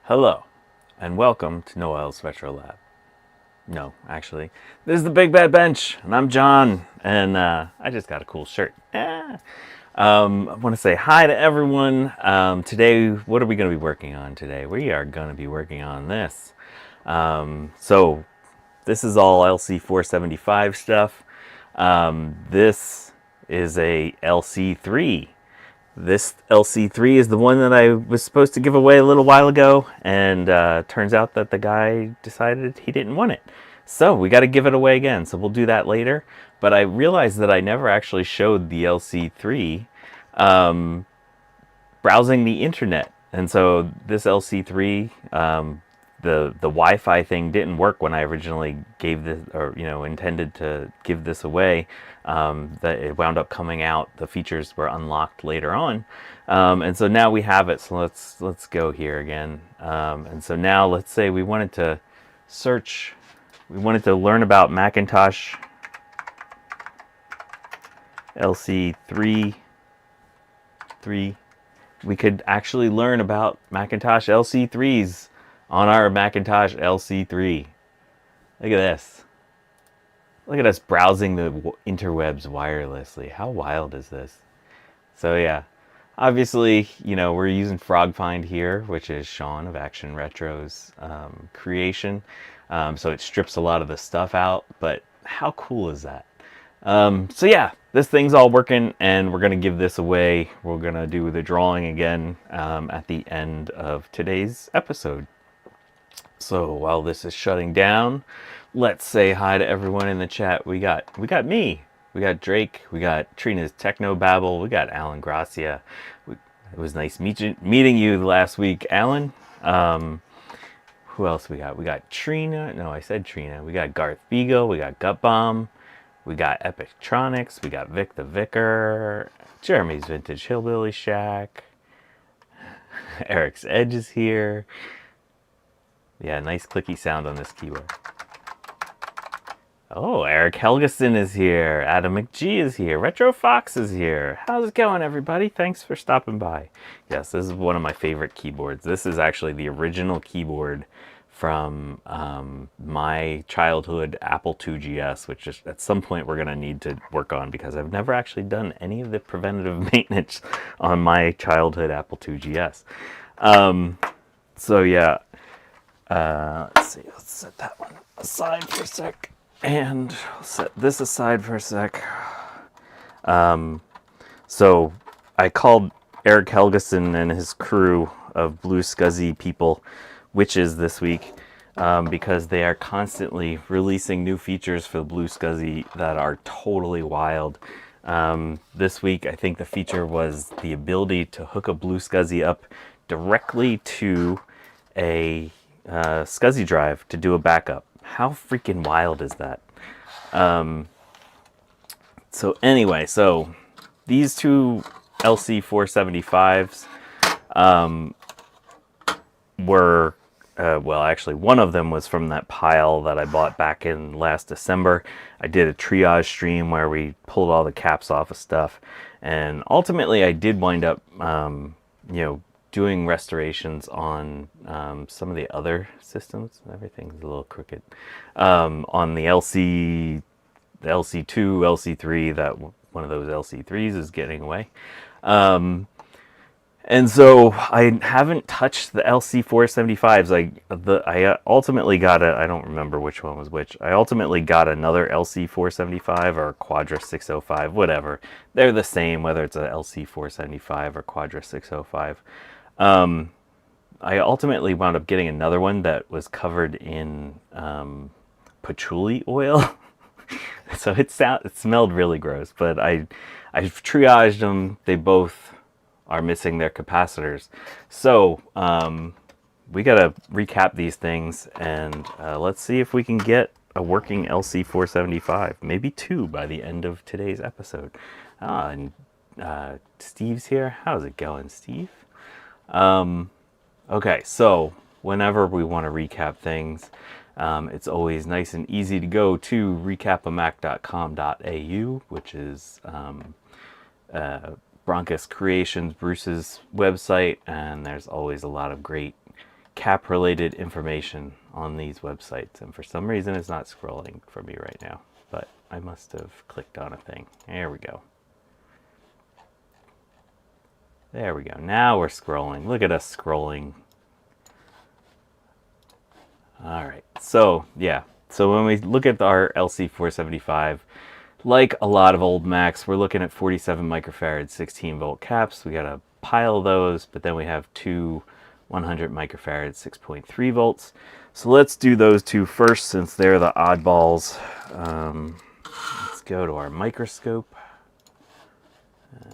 Hello, and welcome to Noel's Retro Lab. No, actually, this is the Big Bad Bench, and I'm John, and I just got a cool shirt. I want to say hi to everyone. Today, what are we going to be working on today? We are going to be working on this. So, this is all LC475 stuff. This is a LC3. This LC3 is the one that I was supposed to give away a little while ago, and turns out that the guy decided he didn't want it. So we got to give it away again, so we'll do that later. But I realized that I never actually showed the LC3 browsing the internet. And so this LC3, the Wi-Fi thing didn't work when I originally gave this, or intended to give this away. That it wound up coming out. The features were unlocked later on, and so now we have it. So let's go here again. And so now let's say we wanted to search. We wanted to learn about Macintosh LC3. We could actually learn about Macintosh LC3s on our Macintosh LC3. Look at this. Look at us browsing the interwebs wirelessly. How wild is this? So yeah, obviously, we're using FrogFind here, which is Sean of Action Retro's creation. So it strips a lot of the stuff out, but how cool is that? So yeah, this thing's all working, and we're going to give this away. We're going to do the drawing again at the end of today's episode. So while this is shutting down, let's say hi to everyone in the chat. We got me, we got Drake, we got Trina's Techno Babble, we got Alan Gracia. It was nice meeting you last week, Alan. Who else we got? We got Trina. No, I said Trina. We got Garth Beagle. We got Gut Bomb. We got Epictronics. We got Vic the Vicar. Jeremy's Vintage Hillbilly Shack. Eric's Edge is here. Yeah, nice clicky sound on this keyboard. Oh, Eric Helgeson is here. Adam McGee is here. Retro Fox is here. How's it going, everybody? Thanks for stopping by. Yes, this is one of my favorite keyboards. This is actually the original keyboard from my childhood Apple IIgs, which is at some point we're going to need to work on because I've never actually done any of the preventative maintenance on my childhood Apple IIgs. So yeah. Let's see, let's set that one aside for a sec, and I'll set this aside for a sec. So I called Eric Helgeson and his crew of Blue Scuzzy people witches this week because they are constantly releasing new features for the Blue Scuzzy that are totally wild. This week, I think the feature was the ability to hook a Blue Scuzzy up directly to a SCSI drive to do a backup. How freaking wild is that? So anyway, so these two LC475s were, well, actually one of them was from that pile that I bought back in last December. I did a triage stream where we pulled all the caps off of stuff, and ultimately I did wind up, doing restorations on some of the other systems. Everything's a little crooked. On the LC, the LC2, LC3, that one of those LC3s is getting away. And so I haven't touched the LC475s. I ultimately got I don't remember which one was which. I ultimately got another LC475 or Quadra 605, whatever. They're the same, whether it's a LC475 or Quadra 605. I ultimately wound up getting another one that was covered in patchouli oil. So it smelled really gross, but I've triaged them. They both are missing their capacitors. So we gotta recap these things, and let's see if we can get a working LC475, maybe two by the end of today's episode. And Steve's here. How's it going, Steve? Okay, so whenever we want to recap things, it's always nice and easy to go to recapamac.com.au, which is Broncus Creations, Bruce's website, and there's always a lot of great cap related information on these websites, and for some reason it's not scrolling for me right now, but I must have clicked on a thing. There we go. There we go. Now we're scrolling. Look at us scrolling. All right. So yeah. So when we look at our LC475, like a lot of old Macs, we're looking at 47 microfarad 16 volt caps. We got a pile of those, but then we have two 100 microfarad 6.3 volts. So let's do those two first, since they're the oddballs. Let's go to our microscope.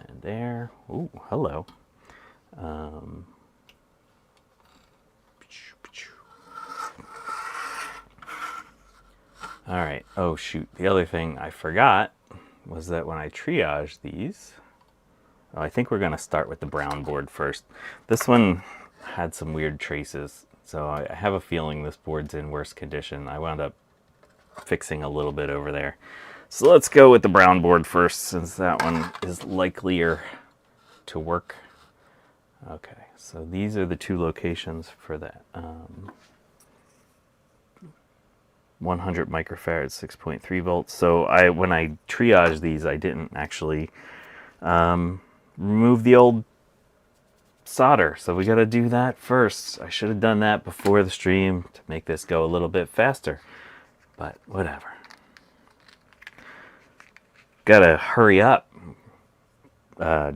And there. Ooh, hello. All right. Oh, shoot. The other thing I forgot was that when I triage these, I think we're going to start with the brown board first. This one had some weird traces, so I have a feeling this board's in worse condition. I wound up fixing a little bit over there. So let's go with the brown board first, since that one is likelier to work. Okay, so these are the two locations for that. 100 microfarad 6.3 volts. So when I triage these, I didn't actually remove the old solder, so we got to do that first. I should have done that before the stream to make this go a little bit faster, but whatever. Gotta hurry up.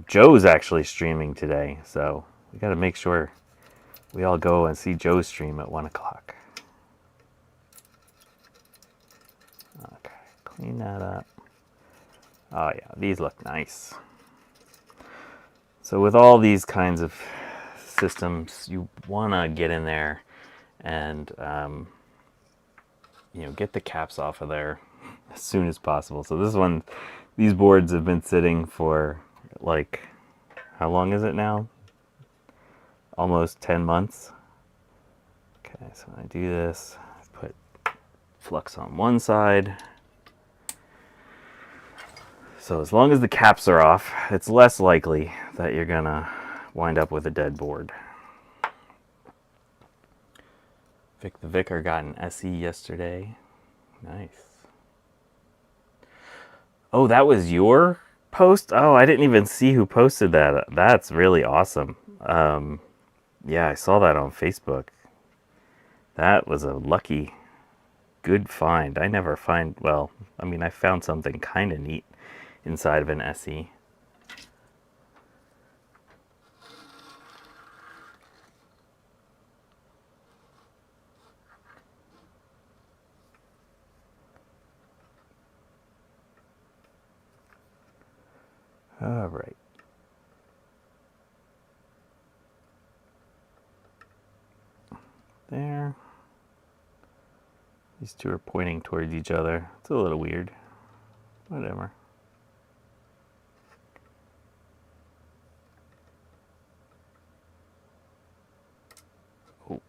Joe's actually streaming today, so we gotta make sure we all go and see Joe's stream at 1 o'clock. Okay, clean that up. Oh yeah, these look nice. So with all these kinds of systems, you want to get in there and get the caps off of there as soon as possible. So this one, these boards have been sitting for like, how long is it now? Almost 10 months. Okay, so I do this, I put flux on one side. So as long as the caps are off, it's less likely that you're gonna wind up with a dead board. Vic the Vicar got an SE yesterday. Nice. Oh, that was your post? Oh, I didn't even see who posted that. That's really awesome. Yeah, I saw that on Facebook. That was a lucky, good find. I never find, well, I mean, I found something kind of neat inside of an SE. All right. There. These two are pointing towards each other. It's a little weird. Whatever. Oh.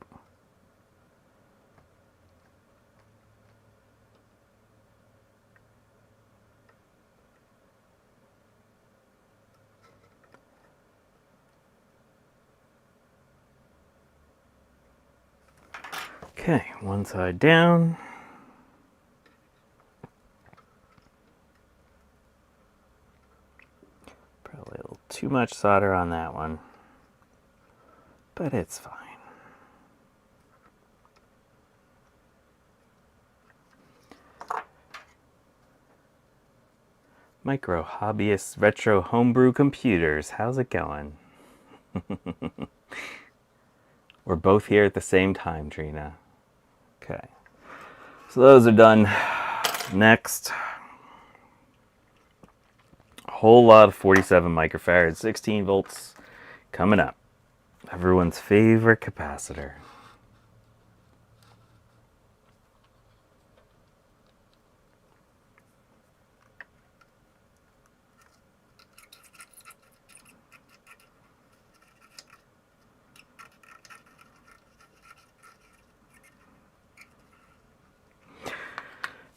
Okay, one side down. Probably a little too much solder on that one, but it's fine. Micro Hobbyist Retro Homebrew Computers, how's it going? We're both here at the same time, Trina. Okay, so those are done. Next, a whole lot of 47 microfarad 16 volts coming up. Everyone's favorite capacitor.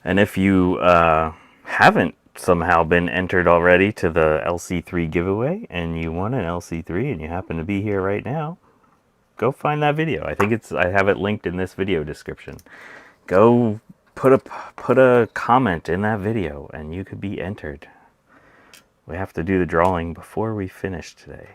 And if you haven't somehow been entered already to the LC3 giveaway and you won an LC3 and you happen to be here right now, go find that video. I think I have it linked in this video description. Go put a comment in that video and you could be entered. We have to do the drawing before we finish today.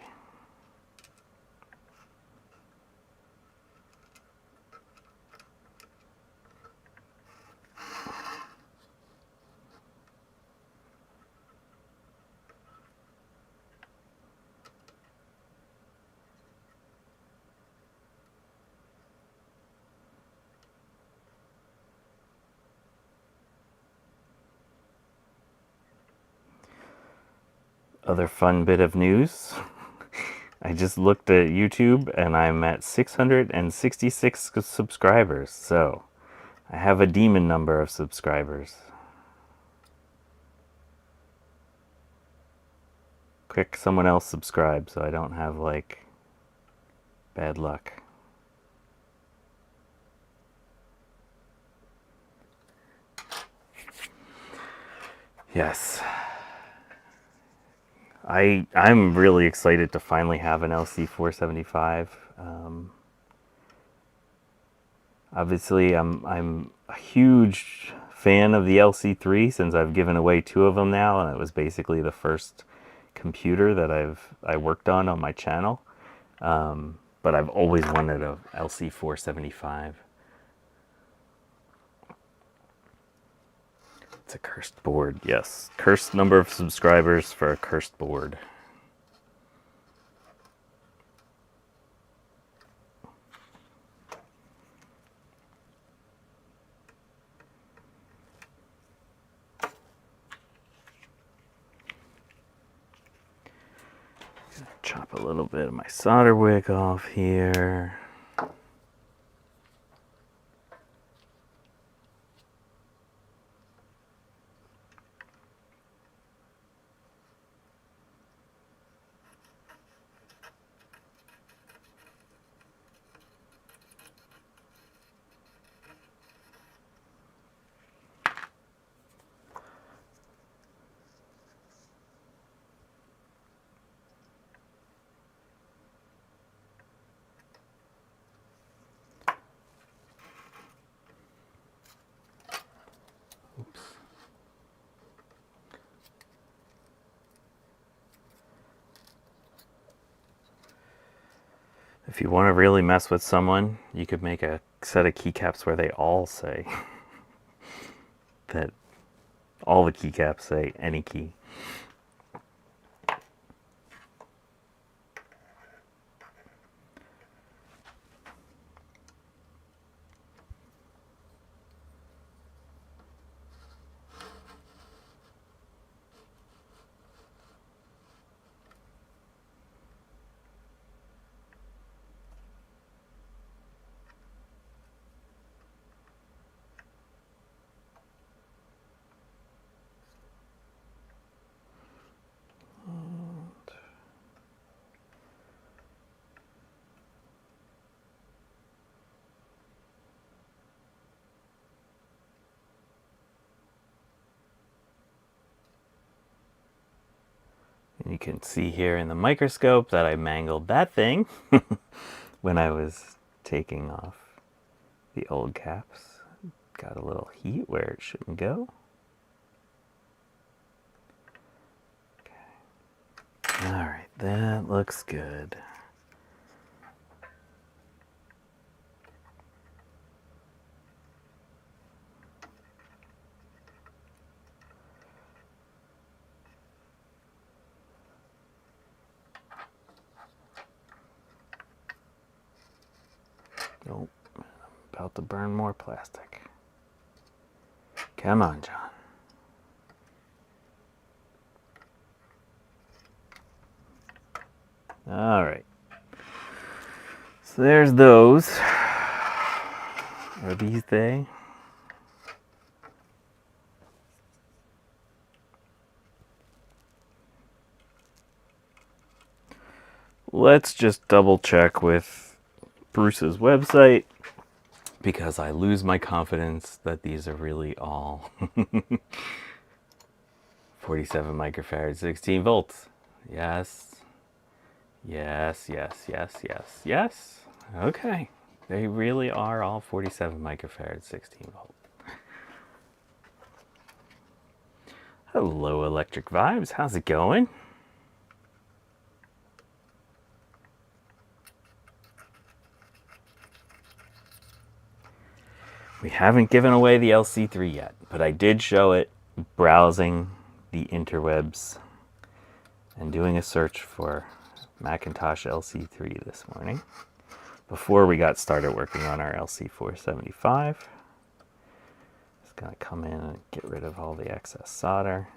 Other fun bit of news. I just looked at YouTube and I'm at 666 subscribers. So I have a demon number of subscribers. Quick, someone else subscribe so I don't have like bad luck. Yes. I'm really excited to finally have an LC475. Obviously, I'm a huge fan of the LC3 since I've given away 2 of them now, and it was basically the first computer that I worked on my channel. But I've always wanted a LC475. It's a cursed board, yes. Cursed number of subscribers for a cursed board. Chop a little bit of my solder wick off here. If you want to really mess with someone, you could make a set of keycaps where they all say that all the keycaps say any key. You can see here in the microscope that I mangled that thing when I was taking off the old caps. Got a little heat where it shouldn't go. Okay. All right, that looks good. Nope, I'm about to burn more plastic. Come on, John. All right. So there's those. Are these they? Let's just double check with Bruce's website because I lose my confidence that these are really all 47 microfarad, 16 volts. Yes. Yes, yes, yes, yes, yes. Okay, they really are all 47 microfarad, 16 volt. Hello, Electric Vibes. How's it going? We haven't given away the LC3 yet, but I did show it browsing the interwebs and doing a search for Macintosh LC3 this morning before we got started working on our LC475. Just gonna come in and get rid of all the excess solder.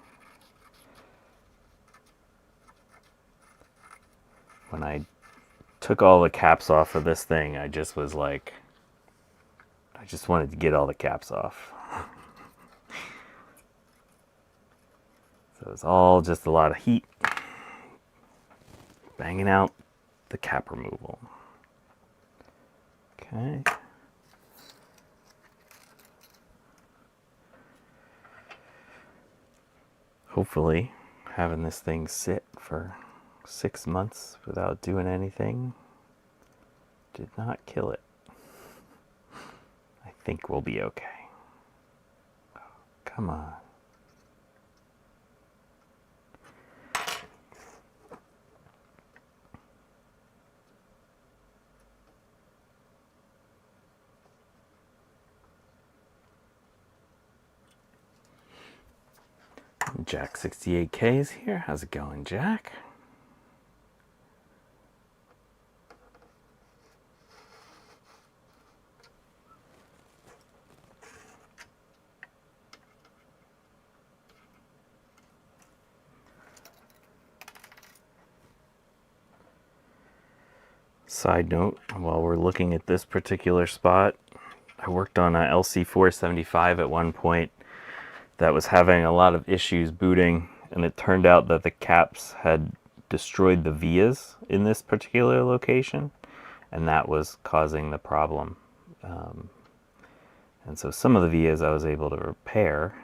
When I took all the caps off of this thing, I just was like, I just wanted to get all the caps off. So it's all just a lot of heat banging out the cap removal. Okay. Hopefully having this thing sit for 6 months without doing anything did not kill it. I think we'll be okay. Oh, come on. Jack 68K is here. How's it going, Jack? Side note, while we're looking at this particular spot, I worked on a LC475 at one point that was having a lot of issues booting, and it turned out that the caps had destroyed the vias in this particular location, and that was causing the problem. And so some of the vias I was able to repair,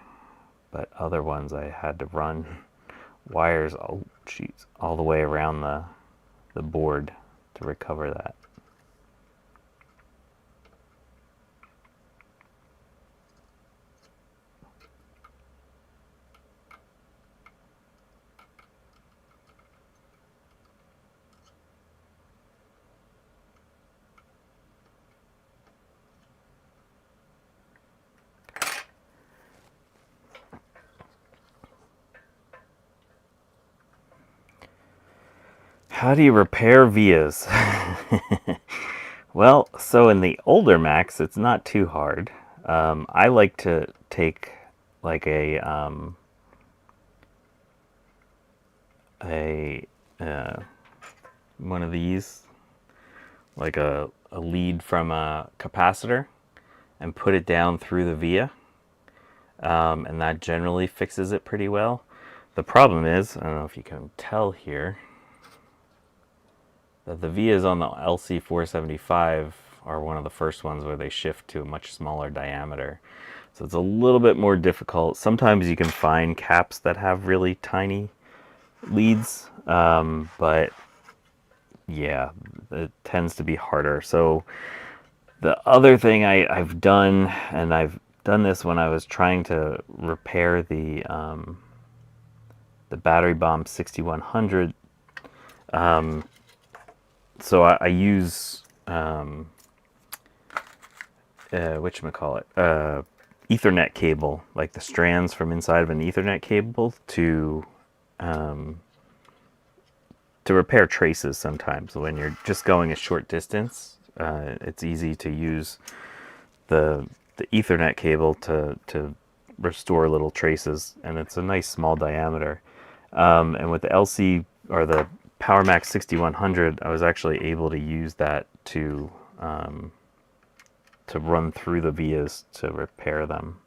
but other ones I had to run wires all the way around the board to recover that. How do you repair vias? Well, so in the older Macs, it's not too hard. I like to take like one of these, like a lead from a capacitor, and put it down through the via, and that generally fixes it pretty well. The problem is, I don't know if you can tell here, that the vias on the LC475 are one of the first ones where they shift to a much smaller diameter. So it's a little bit more difficult. Sometimes you can find caps that have really tiny leads, but yeah, it tends to be harder. So the other thing I've done, and I've done this when I was trying to repair the Battery Bomb 6100, so I use Ethernet cable, like the strands from inside of an Ethernet cable to repair traces. Sometimes when you're just going a short distance, it's easy to use the Ethernet cable to restore little traces, and it's a nice small diameter. And with the LC or the PowerMac 6100, I was actually able to use that to run through the vias to repair them.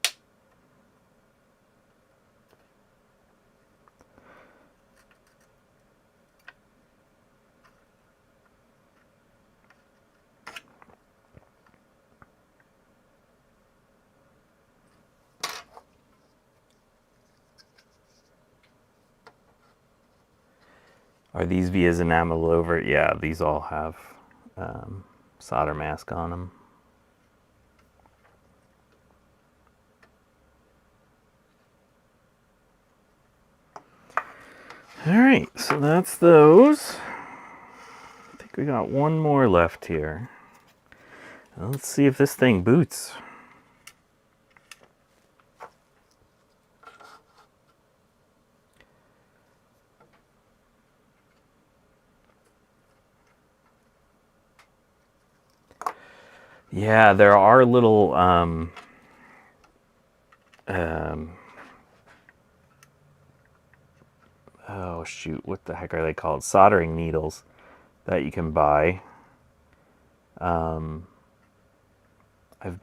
Are these vias enameled over? Yeah, these all have solder mask on them. Alright, so that's those. I think we got one more left here. Let's see if this thing boots. Yeah, there are little oh shoot, what the heck are they called? Soldering needles that you can buy. I've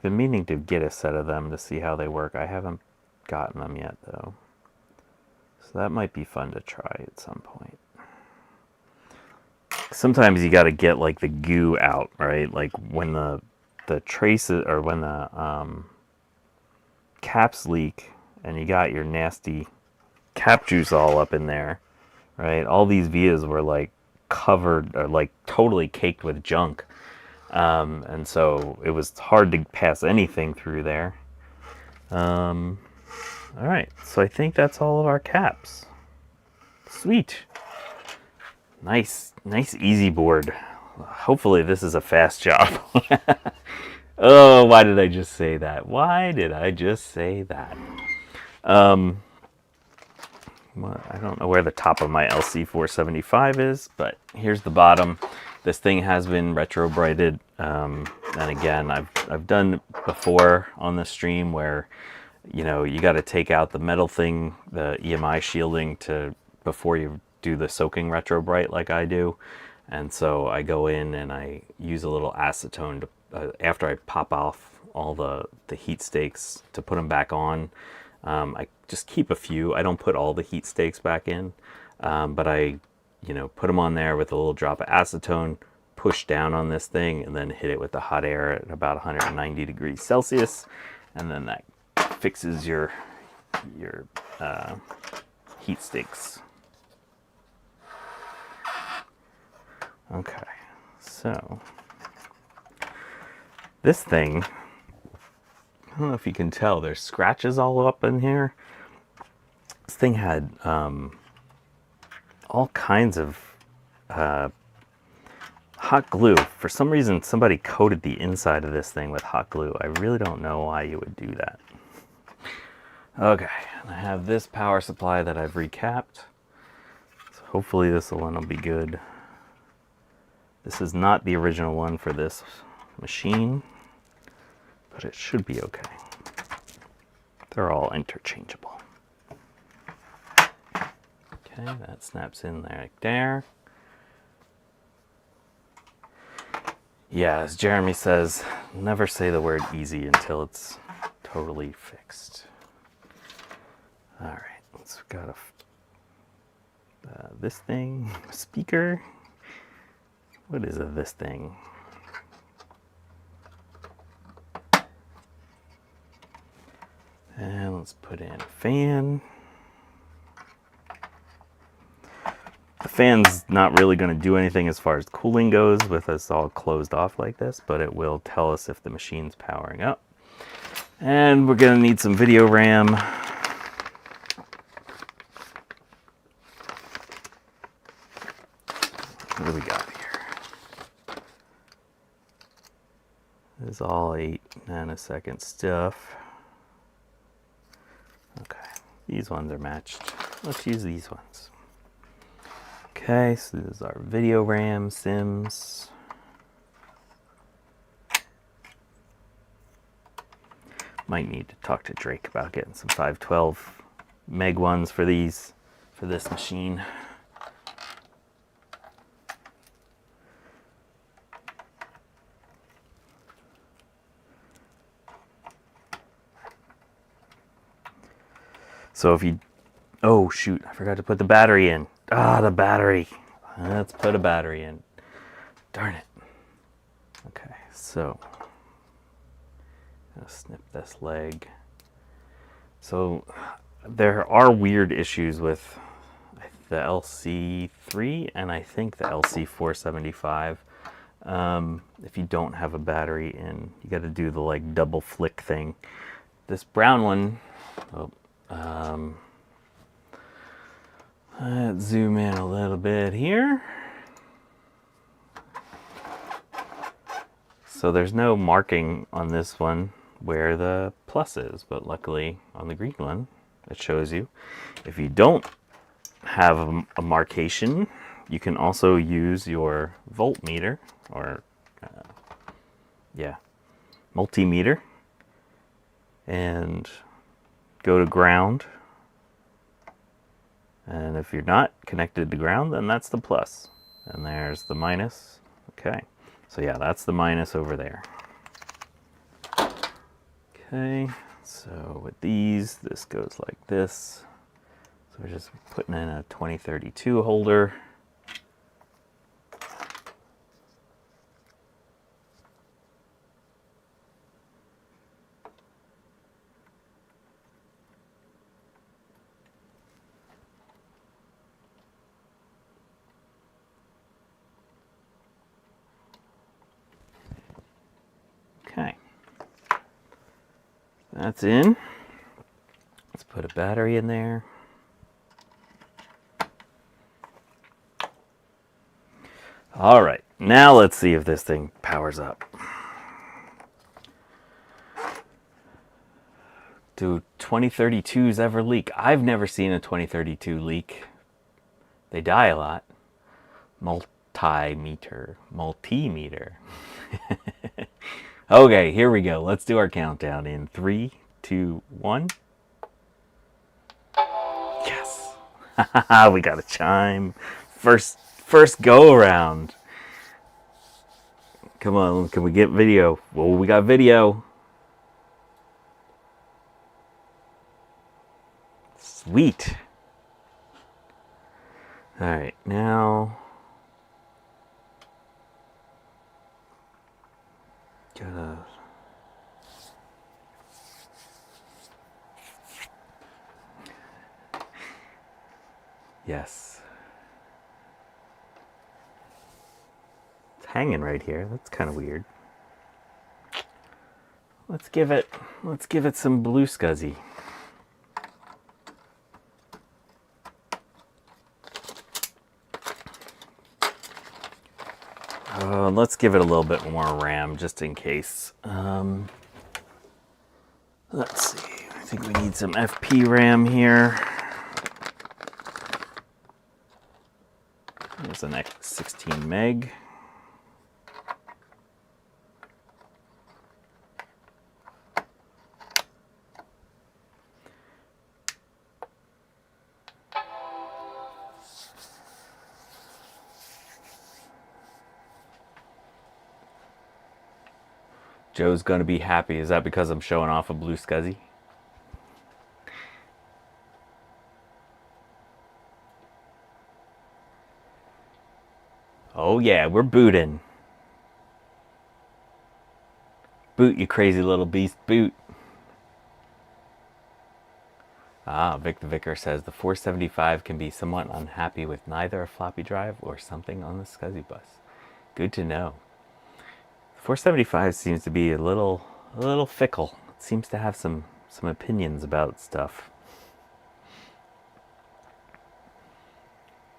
been meaning to get a set of them to see how they work. I haven't gotten them yet though. So that might be fun to try at some point. Sometimes you got to get like the goo out, right? Like when the traces, or when the caps leak and you got your nasty cap juice all up in there, right? All these vias were like covered, or like totally caked with junk. And so it was hard to pass anything through there. All right, so I think that's all of our caps. Sweet. Nice easy board. Hopefully this is a fast job. Oh, why did I just say that? Why did I just say that? Well, I don't know where the top of my LC475 is, but here's the bottom. This thing has been retro brighted, and again, I've done before on the stream where, you know, you got to take out the metal thing, the EMI shielding, before you do the soaking retro bright like I do. And so I go in and I use a little acetone to, after I pop off all the heat stakes, to put them back on. I just keep a few. I don't put all the heat stakes back in, but I, you know, put them on there with a little drop of acetone, push down on this thing, and then hit it with the hot air at about 190 degrees Celsius, and then that fixes your heat stakes. Okay, so this thing, I don't know if you can tell, there's scratches all up in here. This thing had all kinds of hot glue. For some reason, somebody coated the inside of this thing with hot glue. I really don't know why you would do that. Okay, and I have this power supply that I've recapped. So hopefully this one will be good. This is not the original one for this machine, but it should be okay. They're all interchangeable. Okay, that snaps in there like there. Yeah, as Jeremy says, never say the word easy until it's totally fixed. All right, let's got this thing, speaker. What is this thing? And let's put in a fan. The fan's not really going to do anything as far as cooling goes with us all closed off like this, but it will tell us if the machine's powering up. And we're going to need some video RAM. What do we got here? This is all 8 nanosecond stuff. Okay, these ones are matched. Let's use these ones. Okay, so this is our video RAM, Sims. Might need to talk to Drake about getting some 512 meg ones for these, for this machine. So if you, oh shoot, I forgot to put the battery in. Ah, the battery. Let's put a battery in. Darn it. Okay, so I'll snip this leg. So there are weird issues with the LC3 and I think the LC475. if you don't have a battery in. You got to do the like double flick thing. This brown one, let's zoom in a little bit here. So there's no marking on this one where the plus is, but luckily on the green one, it shows you. If you don't have a marcation, you can also use your voltmeter or multimeter and go to ground. And if you're not connected to ground, then that's the plus. And there's the minus. Okay, so yeah, that's the minus over there. Okay, so with these, this goes like this. So we're just putting in a 2032 holder. Okay, that's in. Let's put a battery in there. All right, now let's see if this thing powers up. Do 2032s ever leak? I've never seen a 2032 leak. They die a lot. Multimeter. Okay, here we go. Let's do our countdown in 3, 2, 1. Yes! We got a chime. First go around. Come on, can we get video? Well, we got video. Sweet. All right, now gotta yes. It's hanging right here. That's kind of weird. Let's give it some blue scuzzy. Let's give it a little bit more RAM just in case. Let's see. I think we need some FP RAM here. There's an 16 meg. Joe's gonna be happy. Is that because I'm showing off a blue scuzzy? Oh yeah, we're booting. Boot, you crazy little beast, boot. Ah, Vic the Vicar says the 475 can be somewhat unhappy with neither a floppy drive or something on the SCSI bus. Good to know. 475 seems to be a little fickle. It seems to have some opinions about stuff.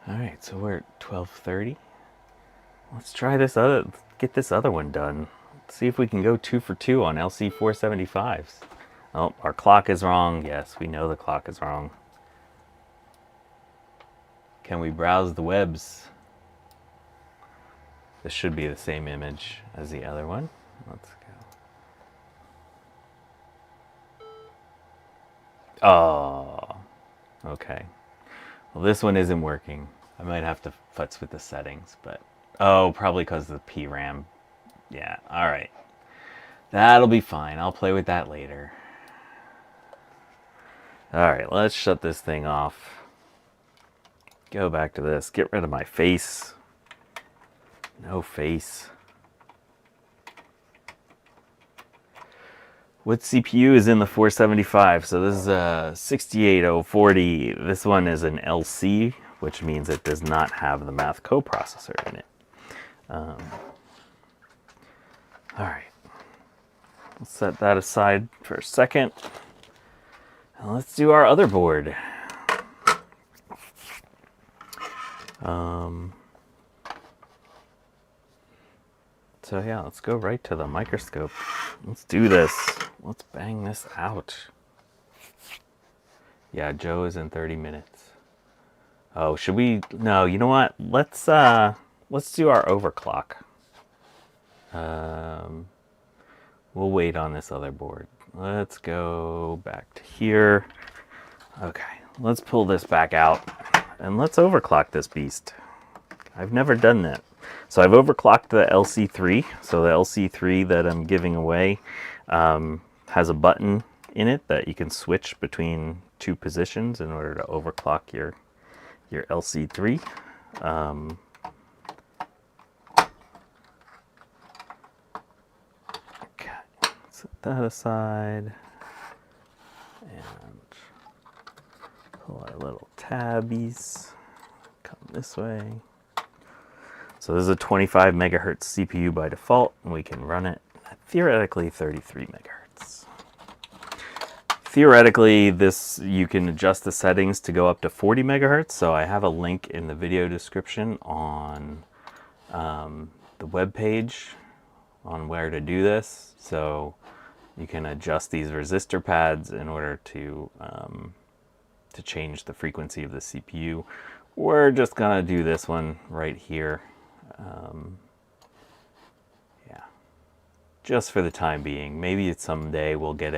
All right, so we're at 12:30. Let's try this get this other one done. Let's see if we can go 2 for 2 on LC 475s. Oh, our clock is wrong. Yes, we know the clock is wrong. Can we browse the webs? This should be the same image as the other one. Let's go. Oh, okay. Well, this one isn't working. I might have to futz with the settings, but oh, probably because of the PRAM. Yeah, all right. That'll be fine. I'll play with that later. All right, let's shut this thing off. Go back to this. Get rid of my face. No face. What CPU is in the 475? So this is a 68040. This one is an LC, which means it does not have the math coprocessor in it. All right, let's set that aside for a second. And let's do our other board. So yeah, let's go right to the microscope. Let's do this. Let's bang this out. Yeah, Joe is in 30 minutes. Oh, should we? No, you know what? Let's do our overclock. We'll wait on this other board. Let's go back to here. Okay, let's pull this back out and let's overclock this beast. I've never done that. So I've overclocked the LC3. So the LC3 that I'm giving away has a button in it that you can switch between two positions in order to overclock your LC3. Okay, set that aside and pull our little tabbies. Come this way. So this is a 25 megahertz CPU by default, and we can run it at theoretically 33 megahertz. Theoretically, you can adjust the settings to go up to 40 megahertz. So I have a link in the video description on the web page on where to do this. So you can adjust these resistor pads in order to change the frequency of the CPU. We're just gonna do this one right here. Yeah, just for the time being. Maybe someday we'll get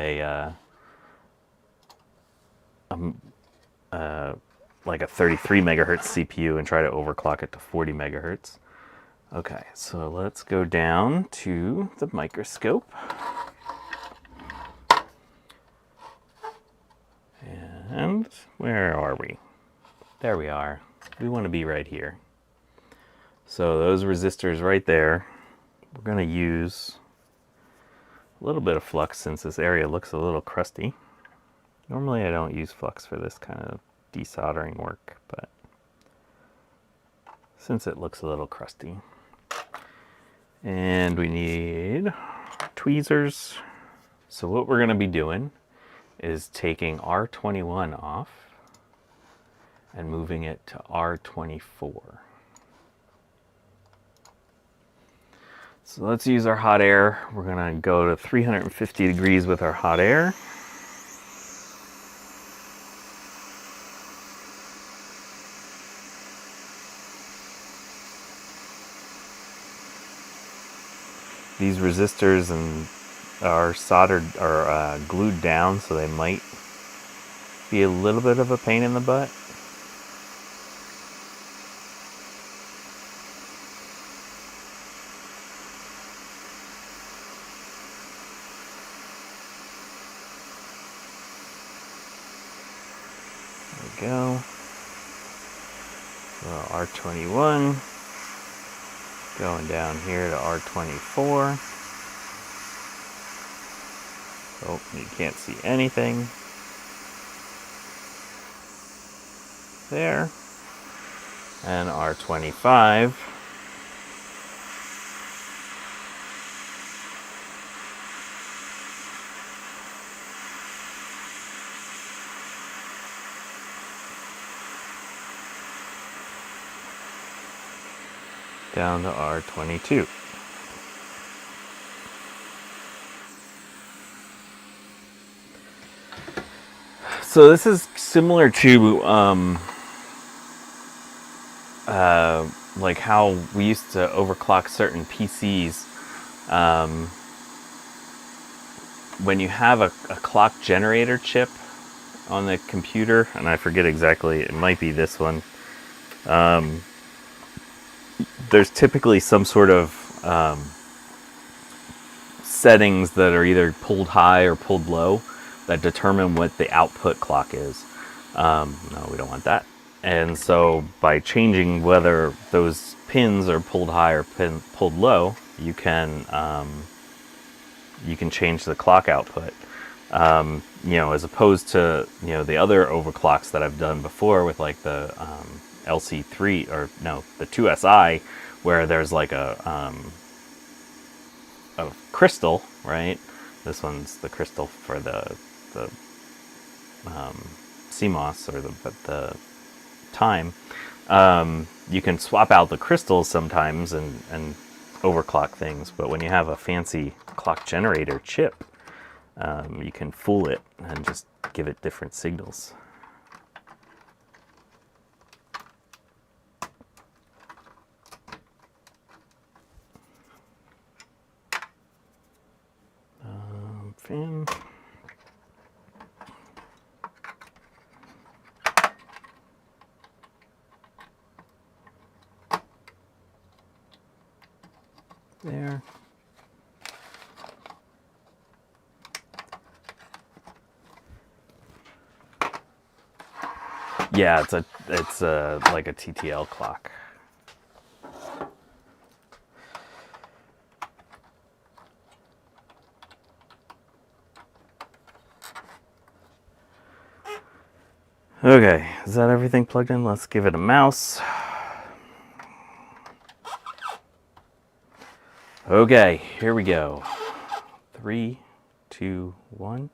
like a 33 megahertz CPU and try to overclock it to 40 megahertz. Okay, so let's go down to the microscope. And where are we? There we are. We want to be right here. So those resistors right there, we're going to use a little bit of flux since this area looks a little crusty. Normally I don't use flux for this kind of desoldering work, but since it looks a little crusty. And we need tweezers. So what we're going to be doing is taking R21 off and moving it to R24. So let's use our hot air. We're going to go to 350 degrees with our hot air. These resistors are soldered or glued down, so they might be a little bit of a pain in the butt. There we go. So R21. Going down here to R24. Oh, you can't see anything. There. And R25. Down to R22. So this is similar to like how we used to overclock certain PCs. When you have a clock generator chip on the computer, and I forget exactly, it might be this one. There's typically some sort of settings that are either pulled high or pulled low that determine what the output clock is. No, we don't want that. And so by changing whether those pins are pulled high or pulled low, you can change the clock output. You know, as opposed to, you know, the other overclocks that I've done before with like the LC3 or no, the 2SI, where there's like a of crystal, right? This one's the crystal for the CMOS, or the time. You can swap out the crystals sometimes and overclock things, but when you have a fancy clock generator chip, you can fool it and just give it different signals. Fan. There. Yeah, it's a like a TTL clock. Okay, is that everything plugged in? Let's give it a mouse. Okay, here we go. 3, 2, 1.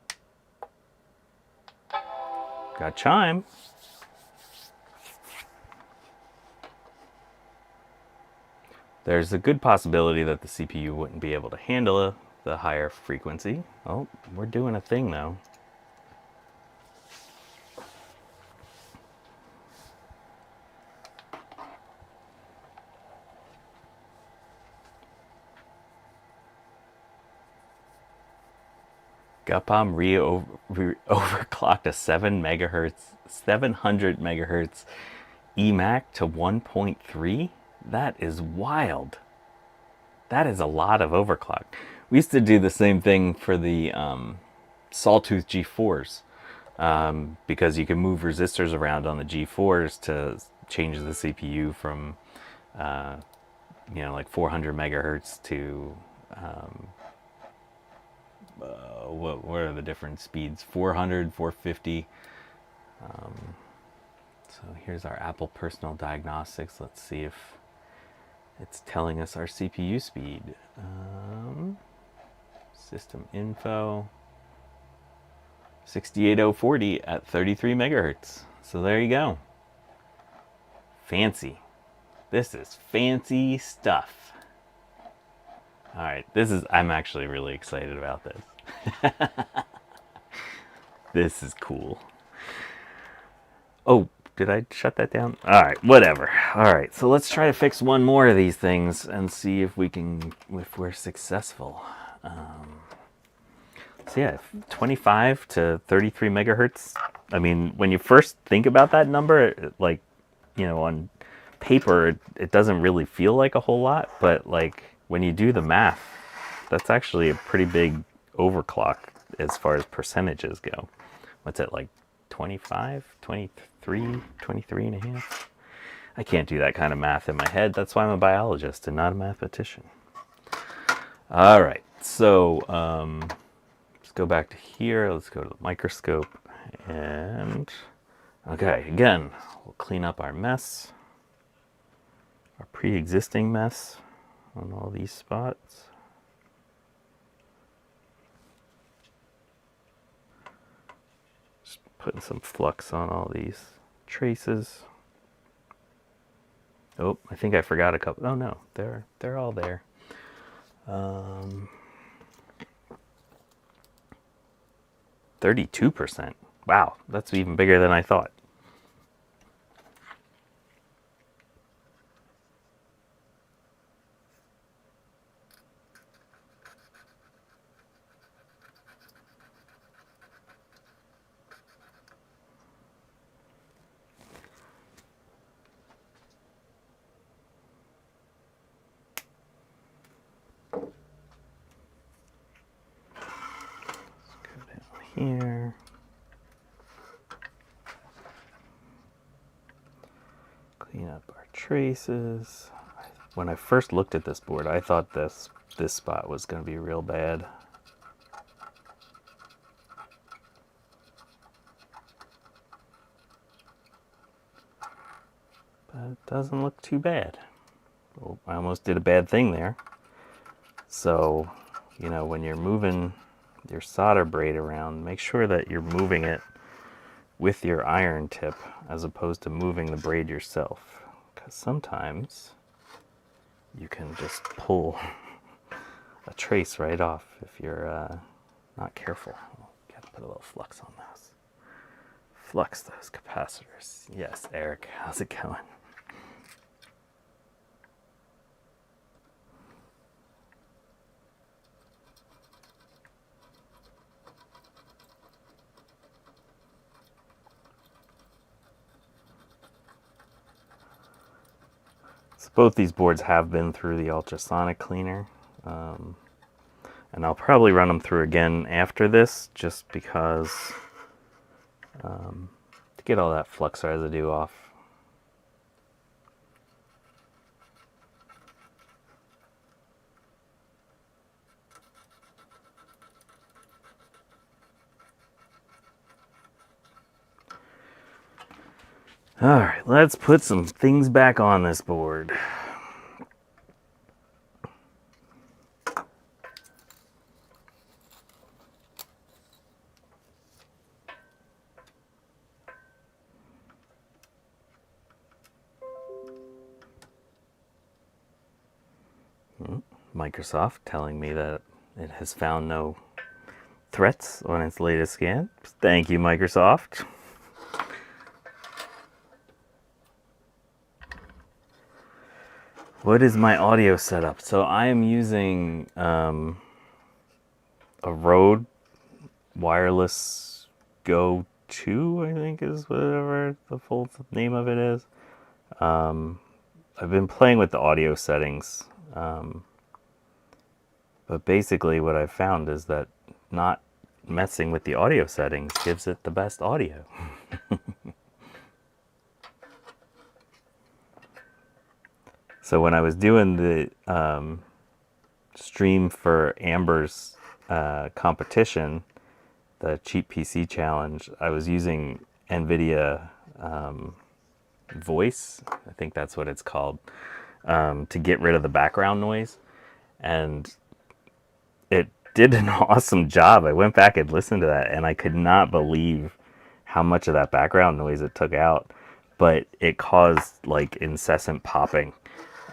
Got chime. There's a good possibility that the CPU wouldn't be able to handle the higher frequency. Oh, we're doing a thing though. Gupom overclocked a 700 megahertz EMAC to 1.3. That is wild. That is a lot of overclock. We used to do the same thing for the Sawtooth G4s, because you can move resistors around on the G4s to change the CPU from, like 400 megahertz to what are the different speeds? 400, 450. So here's our Apple Personal Diagnostics. Let's see if it's telling us our CPU speed. System info. 68040 at 33 megahertz. So there you go. Fancy. This is fancy stuff. All right, I'm actually really excited about this. This is cool. Oh, did I shut that down? All right, whatever. All right, so let's try to fix one more of these things and see if we're successful. So yeah, 25 to 33 megahertz. I mean, when you first think about that number, on paper, it doesn't really feel like a whole lot, but like when you do the math, that's actually a pretty big overclock as far as percentages go. What's it, like 25, 23, 23 and a half? I can't do that kind of math in my head. That's why I'm a biologist and not a mathematician. All right, so let's go back to here. Let's go to the microscope. And okay, again, we'll clean up our mess, our pre-existing mess on all these spots. Just putting some flux on all these traces. Oh, I think I forgot a couple. Oh no, they're all there. 32%. Wow, that's even bigger than I thought. Here. Clean up our traces. When I first looked at this board, I thought this spot was going to be real bad. But it doesn't look too bad. Oh, I almost did a bad thing there. So you know, when you're moving your solder braid around, make sure that you're moving it with your iron tip as opposed to moving the braid yourself, because sometimes you can just pull a trace right off if you're not careful. Got to put a little flux on those. Flux those capacitors. Yes, Eric, how's it going? So both these boards have been through the ultrasonic cleaner, and I'll probably run them through again after this, just because to get all that flux residue off. All right, let's put some things back on this board. Microsoft telling me that it has found no threats on its latest scan. Thank you, Microsoft. What is my audio setup? So I am using a Rode Wireless Go 2, I think is whatever the full name of it is. I've been playing with the audio settings, but basically what I've found is that not messing with the audio settings gives it the best audio. So when I was doing the stream for Amber's competition, the Cheap PC Challenge, I was using NVIDIA Voice, I think that's what it's called, to get rid of the background noise. And it did an awesome job. I went back and listened to that, and I could not believe how much of that background noise it took out. But it caused like incessant popping.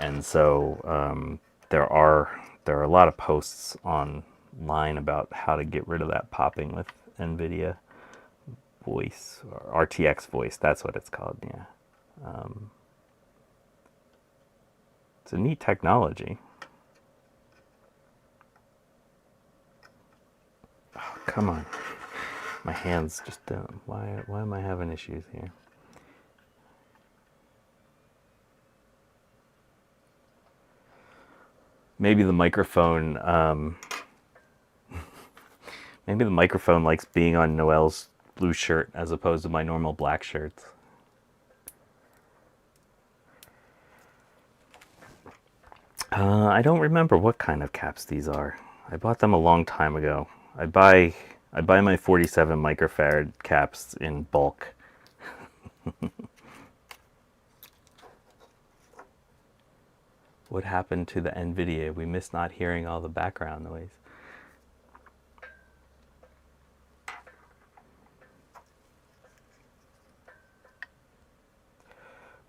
And so there are a lot of posts online about how to get rid of that popping with NVIDIA Voice, or RTX Voice. That's what it's called. Yeah, it's a neat technology. Oh, come on, my hands just don't. Why am I having issues here? Maybe the microphone. Maybe the microphone likes being on Noel's blue shirt as opposed to my normal black shirts. I don't remember what kind of caps these are. I bought them a long time ago. I buy my 47 microfarad caps in bulk. What happened to the NVIDIA? We missed not hearing all the background noise.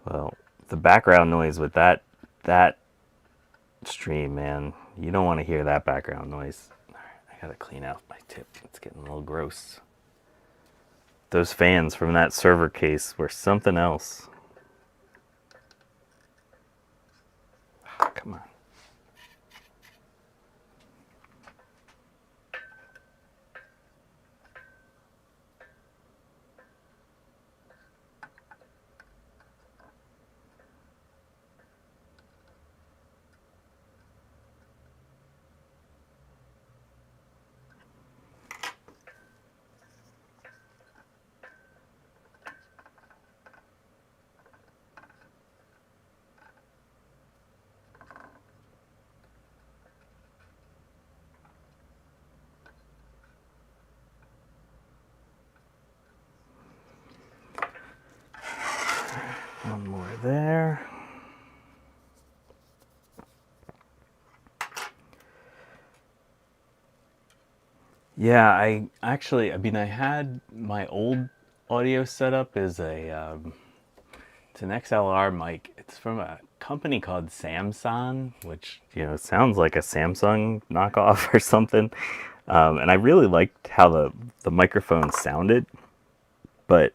Well, the background noise with that stream, man, you don't want to hear that background noise. All right, I gotta clean out my tip. It's getting a little gross. Those fans from that server case were something else. Oh, come on. One more there. Yeah, I mean, I had my old audio setup is it's an XLR mic. It's from a company called Samsung, which, sounds like a Samsung knockoff or something. And I really liked how the microphone sounded, but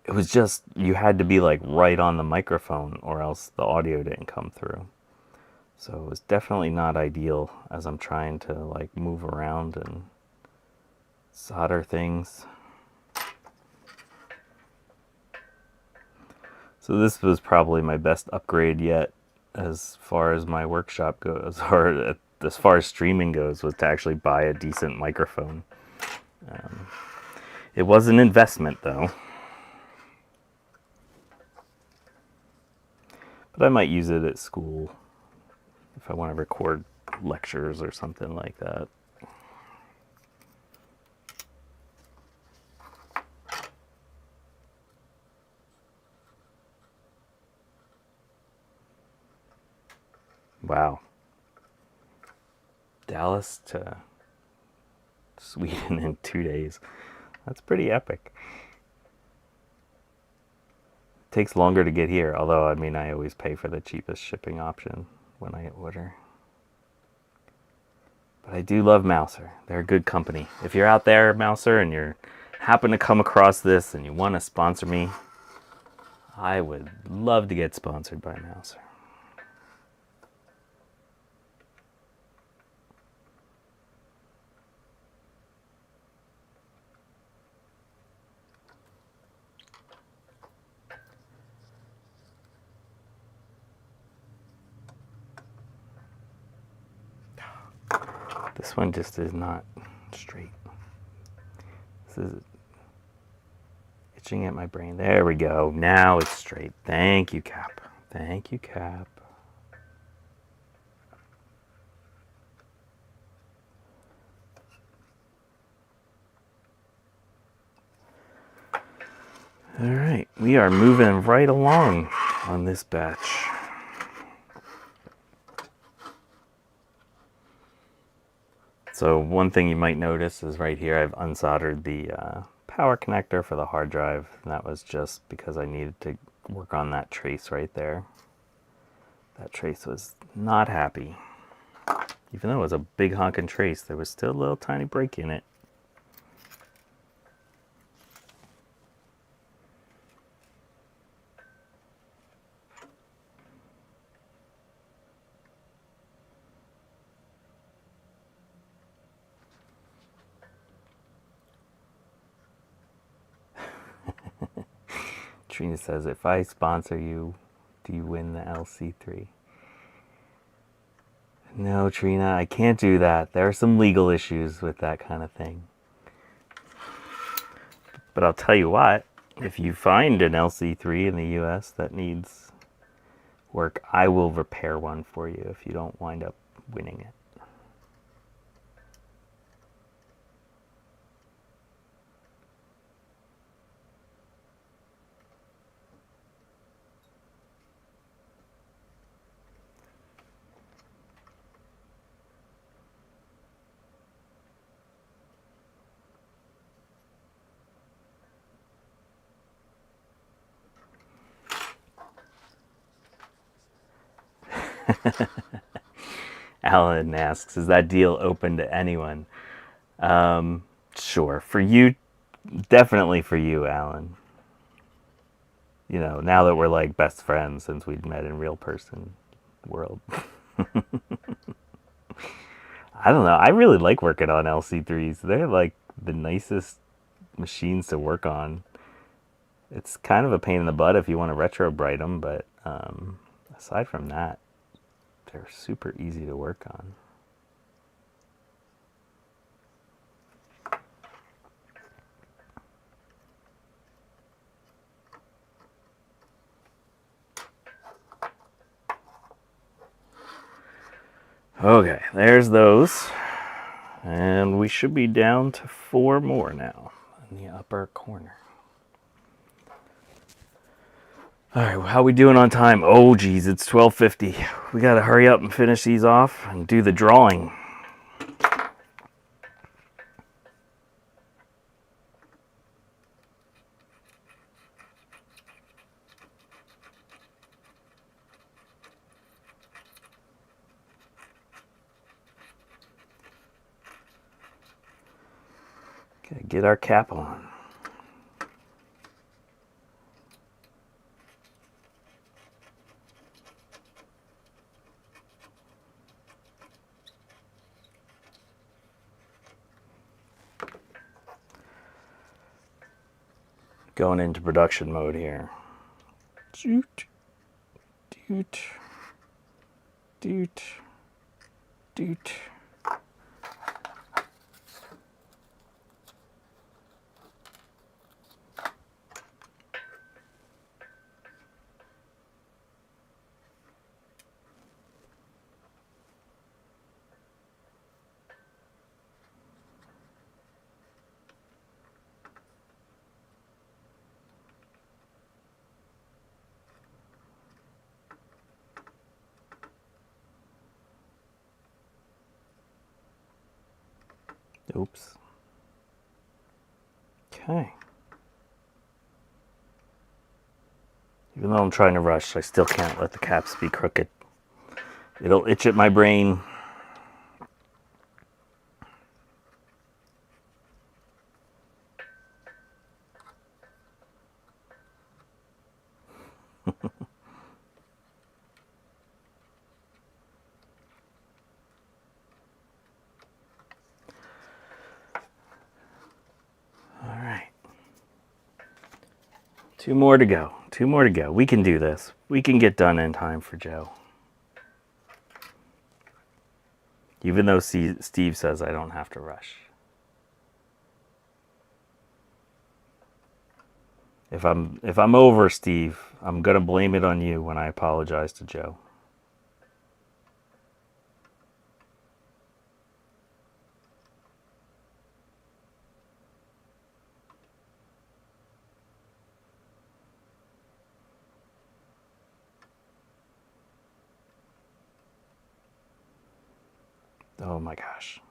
it was just, you had to be like right on the microphone or else the audio didn't come through. So it was definitely not ideal as I'm trying to like move around and solder things. So this was probably my best upgrade yet as far as my workshop goes, or as far as streaming goes, was to actually buy a decent microphone. It was an investment though. But I might use it at school if I want to record lectures or something like that. Wow. Dallas to Sweden in 2 days. That's pretty epic. It takes longer to get here, although, I mean, I always pay for the cheapest shipping option when I order. But I do love Mouser. They're a good company. If you're out there, Mouser, and you happen to come across this and you want to sponsor me, I would love to get sponsored by Mouser. This one just is not straight. This is itching at my brain. There we go. Now it's straight. Thank you, Cap. Thank you, Cap. All right, we are moving right along on this batch. So one thing you might notice is right here I've unsoldered the power connector for the hard drive, and that was just because I needed to work on that trace right there. That trace was not happy. Even though it was a big honking trace, there was still a little tiny break in it. Trina says, if I sponsor you, do you win the LC3? No, Trina, I can't do that. There are some legal issues with that kind of thing. But I'll tell you what, if you find an LC3 in the US that needs work, I will repair one for you if you don't wind up winning it. Alan asks, is that deal open to anyone? Sure. For you, definitely for you, Alan. You know, now that we're like best friends since we'd met in real person world. I don't know. I really like working on LC3s. They're like the nicest machines to work on. It's kind of a pain in the butt if you want to retro bright them, but aside from that, they're super easy to work on. Okay, there's those. And we should be down to 4 more now in the upper corner. All right, how we doing on time? Oh, geez, it's 12:50. We got to hurry up and finish these off and do the drawing. Okay, get our cap on. Going into production mode here. Doot, doot, doot, doot. Oops. Okay. Even though I'm trying to rush, I still can't let the caps be crooked. It'll itch at my brain. Two more to go. Two more to go. We can do this. We can get done in time for Joe. Even though Steve says I don't have to rush. If I'm over, Steve, I'm gonna blame it on you when I apologize to Joe. Oh my gosh.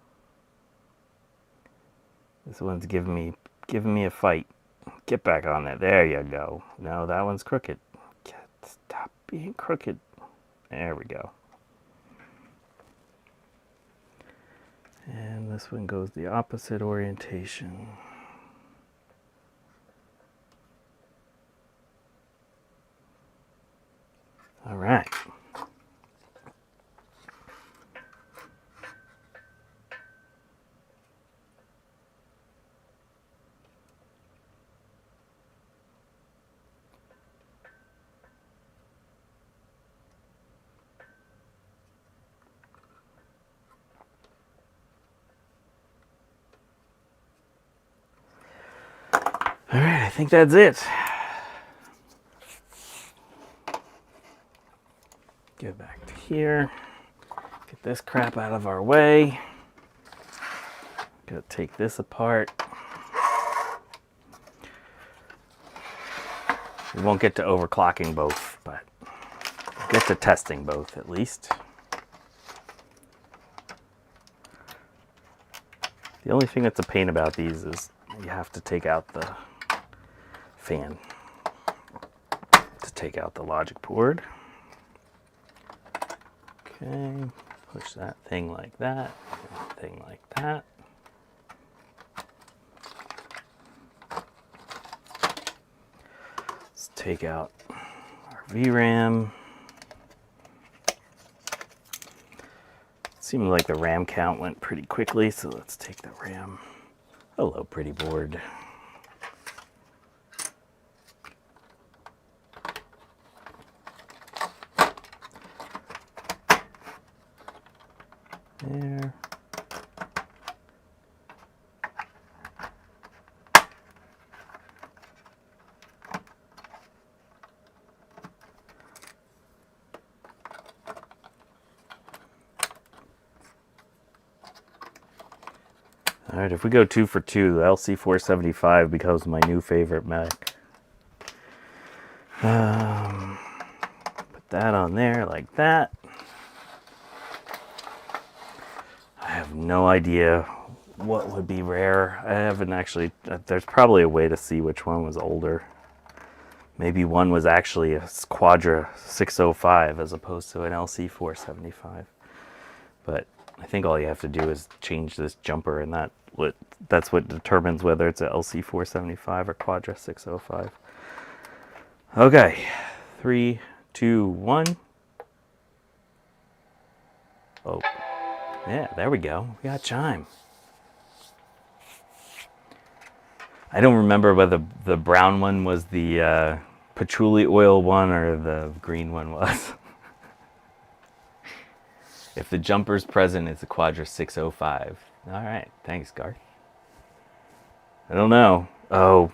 This one's giving me a fight. Get back on it. There you go. No, that one's crooked. Stop being crooked. There we go. And this one goes the opposite orientation. All right. All right, I think that's it. Get back to here. Get this crap out of our way. Gotta take this apart. We won't get to overclocking both, but we'll get to testing both at least. The only thing that's a pain about these is you have to take out the fan to take out the logic board. Okay, push that thing like that, thing like that. Let's take out our VRAM. Seemed like the RAM count went pretty quickly, so let's take the RAM. Hello, pretty board. There. All right, if we go 2 for 2, the LC475 becomes my new favorite Mac. Put that on there like that. I have no idea what would be rare. I haven't actually, there's probably a way to see which one was older. Maybe one was actually a Quadra 605 as opposed to an LC475. But I think all you have to do is change this jumper, and that's what determines whether it's a LC475 or Quadra 605. Okay, 3, 2, 1. Oh, yeah, there we go. We got chime. I don't remember whether the brown one was the patchouli oil one or the green one was. If the jumper's present, it's a Quadra 605. All right, thanks, Garth. I don't know. Oh,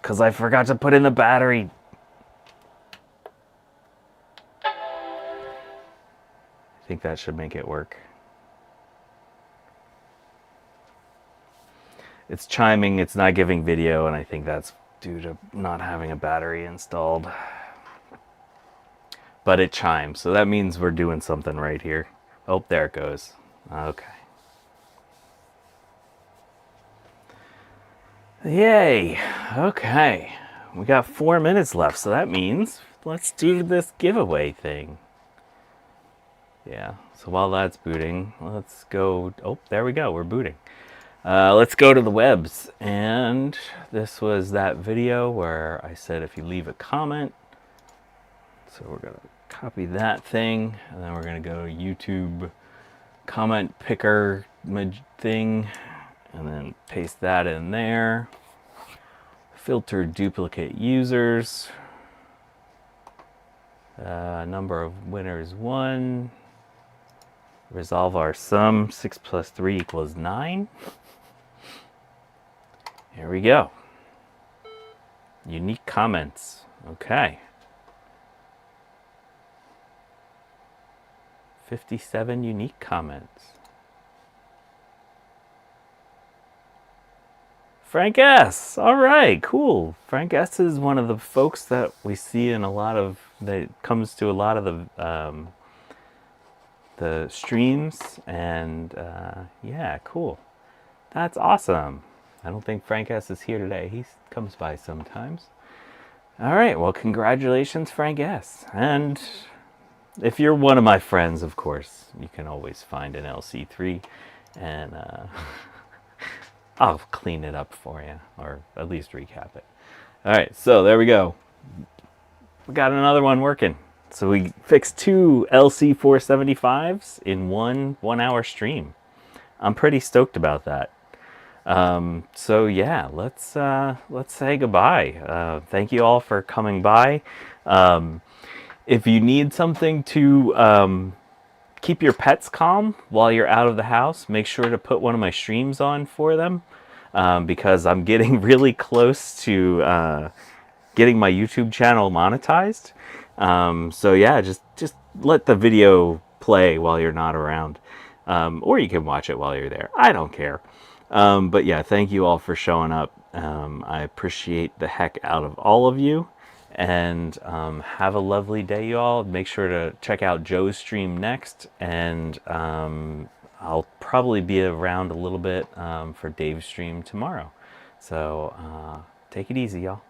because I forgot to put in the battery. I think that should make it work. It's chiming, it's not giving video, and I think that's due to not having a battery installed. But it chimes, so that means we're doing something right here. Oh, there it goes. Okay. Yay. Okay. We got 4 minutes left, so that means let's do this giveaway thing. Yeah, so while that's booting, let's go. Oh, there we go. We're booting. Let's go to the webs. And this was that video where I said if you leave a comment. So we're going to copy that thing, and then we're going to go to YouTube comment picker thing, and then paste that in there. Filter duplicate users. Number of winners 1. Resolve our sum. 6 plus 3 equals 9. Here we go. Unique comments. Okay. 57 unique comments. Frank S. All right, cool. Frank S. is one of the folks that we see in a lot of, that comes to a lot of the streams, and yeah, cool. That's awesome. I don't think Frank S. is here today. He comes by sometimes. All right, well, congratulations, Frank S. And if you're one of my friends, of course, you can always find an LC3, and I'll clean it up for you, or at least recap it. All right, so there we go. We got another one working. So we fixed 2 LC475s in one 1 hour stream. I'm pretty stoked about that. So yeah, let's say goodbye. Thank you all for coming by. If you need something to keep your pets calm while you're out of the house, make sure to put one of my streams on for them, because I'm getting really close to getting my YouTube channel monetized. So yeah, just let the video play while you're not around, or you can watch it while you're there. I don't care. But yeah, thank you all for showing up. I appreciate the heck out of all of you. And have a lovely day, you all. Make sure to check out Joe's stream next. And I'll probably be around a little bit for Dave's stream tomorrow. So take it easy, y'all.